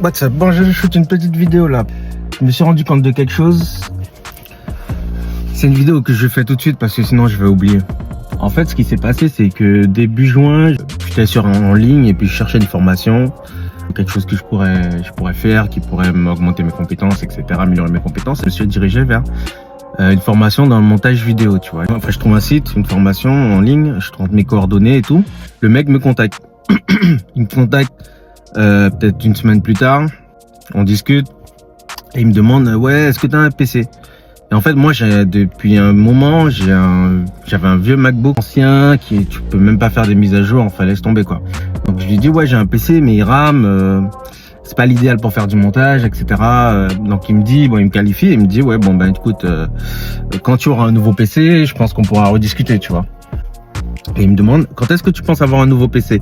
WhatsApp, bon, je shoot une petite vidéo là. Je me suis rendu compte de quelque chose. C'est une vidéo que je fais tout de suite parce que sinon je vais oublier. En fait, ce qui s'est passé, c'est que début juin, j'étais en ligne et puis je cherchais une formation, quelque chose que je pourrais faire, qui pourrait m'augmenter mes compétences, etc., améliorer mes compétences. Je me suis dirigé vers une formation dans le montage vidéo, tu vois. Enfin, je trouve un site, une formation en ligne, je trouve mes coordonnées et tout. Le mec me contacte. Il me contacte peut-être une semaine plus tard. On discute et il me demande ouais, est-ce que tu as un PC? Et en fait, moi, depuis un moment, j'avais un vieux MacBook ancien tu peux même pas faire des mises à jour, enfin laisse tomber quoi. Donc je lui dis ouais, j'ai un PC mais il rame, c'est pas l'idéal pour faire du montage, etc. Donc il me dit bon, il me qualifie, il me dit ouais bon ben écoute, quand tu auras un nouveau PC, je pense qu'on pourra rediscuter, tu vois. Et il me demande quand est-ce que tu penses avoir un nouveau PC?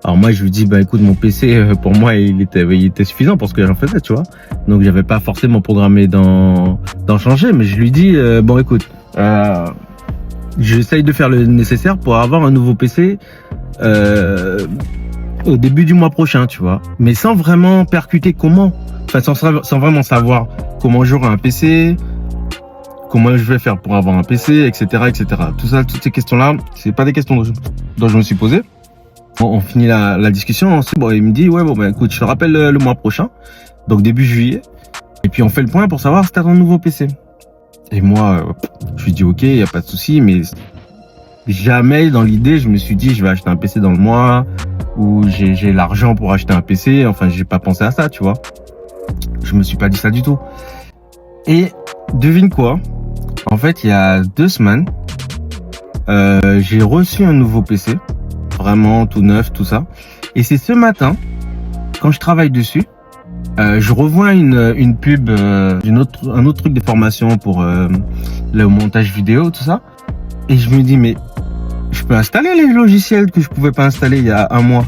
Alors moi je lui dis bah écoute, mon PC pour moi il était suffisant pour ce que j'en faisais, tu vois. Donc j'avais pas forcément programmé d'en changer, mais je lui dis bon écoute, j'essaye de faire le nécessaire pour avoir un nouveau PC au début du mois prochain, tu vois. Mais sans vraiment percuter comment, enfin sans vraiment savoir comment j'aurai un PC, comment je vais faire pour avoir un PC, etc., etc. Tout ça, toutes ces questions-là, c'est pas des questions dont je me suis posé. On finit la discussion. Bon, il me dit ouais bon ben écoute, je te rappelle le mois prochain, donc début juillet, et puis on fait le point pour savoir si t'as ton nouveau PC. Et moi, je lui dis ok, y a pas de souci, mais jamais dans l'idée je me suis dit je vais acheter un PC dans le mois ou j'ai l'argent pour acheter un PC. Enfin, j'ai pas pensé à ça, tu vois. Je me suis pas dit ça du tout. Et devine quoi? En fait, il y a 2 semaines, j'ai reçu un nouveau PC. Vraiment tout neuf, tout ça. Et c'est ce matin, quand je travaille dessus, je revois une pub un autre truc de formation pour le montage vidéo, tout ça. Et je me dis, mais je peux installer les logiciels que je pouvais pas installer il y a un mois,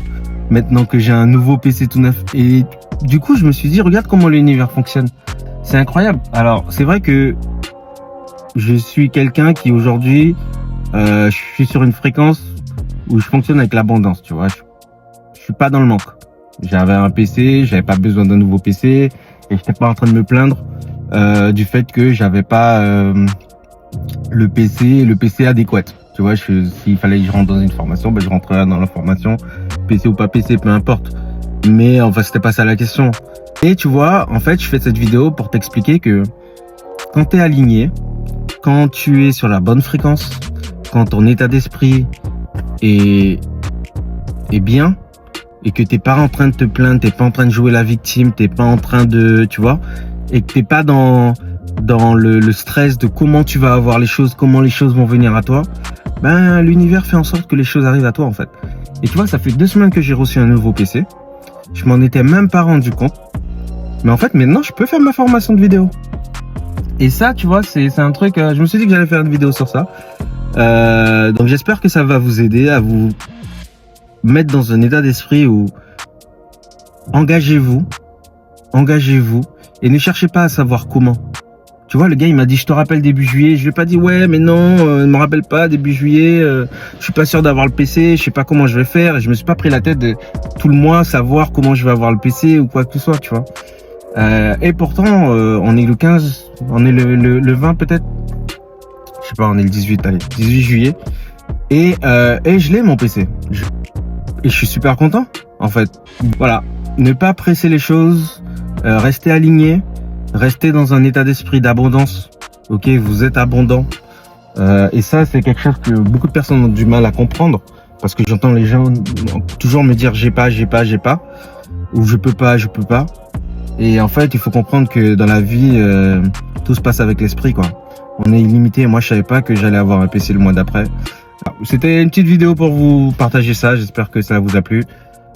maintenant que j'ai un nouveau PC tout neuf. Et du coup, je me suis dit, regarde comment l'univers fonctionne. C'est incroyable. Alors, c'est vrai que je suis quelqu'un qui aujourd'hui, je suis sur une fréquence où je fonctionne avec l'abondance, tu vois. Je suis pas dans le manque. J'avais un PC, j'avais pas besoin d'un nouveau PC et j'étais pas en train de me plaindre du fait que j'avais pas le PC adéquat. Tu vois, s'il fallait que je rentre dans une formation, ben je rentrerais dans la formation, PC ou pas PC, peu importe. Mais enfin, c'était pas ça la question. Et tu vois, en fait, je fais cette vidéo pour t'expliquer que quand t'es aligné, quand tu es sur la bonne fréquence, quand ton état d'esprit est bien et que t'es pas en train de te plaindre, t'es pas en train de jouer la victime, t'es pas en train de, tu vois, et que t'es pas dans le stress de comment tu vas avoir les choses, comment les choses vont venir à toi, ben l'univers fait en sorte que les choses arrivent à toi en fait. Et tu vois, ça fait 2 semaines que j'ai reçu un nouveau PC, je m'en étais même pas rendu compte, mais en fait maintenant je peux faire ma formation de vidéo. Et ça, tu vois, c'est un truc, je me suis dit que j'allais faire une vidéo sur ça. Donc j'espère que ça va vous aider à vous mettre dans un état d'esprit où engagez-vous et ne cherchez pas à savoir comment. Tu vois, le gars il m'a dit je te rappelle début juillet, je lui ai pas dit ouais mais non, ne me rappelle pas début juillet, je suis pas sûr d'avoir le PC, je sais pas comment je vais faire, et je me suis pas pris la tête de tout le mois savoir comment je vais avoir le PC ou quoi que ce soit, tu vois. Et pourtant on est le 15, on est le 20 peut-être. Je sais pas, on est le 18, allez, 18 juillet. Et je l'ai mon PC. Et je suis super content, en fait. Voilà. Ne pas presser les choses, rester aligné, rester dans un état d'esprit d'abondance. Ok, vous êtes abondant. Et ça, c'est quelque chose que beaucoup de personnes ont du mal à comprendre. Parce que j'entends les gens toujours me dire j'ai pas. Ou je peux pas. Et en fait, il faut comprendre que dans la vie, tout se passe avec l'esprit, quoi. On est illimité. Moi, je savais pas que j'allais avoir un PC le mois d'après. C'était une petite vidéo pour vous partager ça. J'espère que ça vous a plu.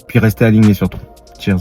Puis restez alignés surtout. Cheers.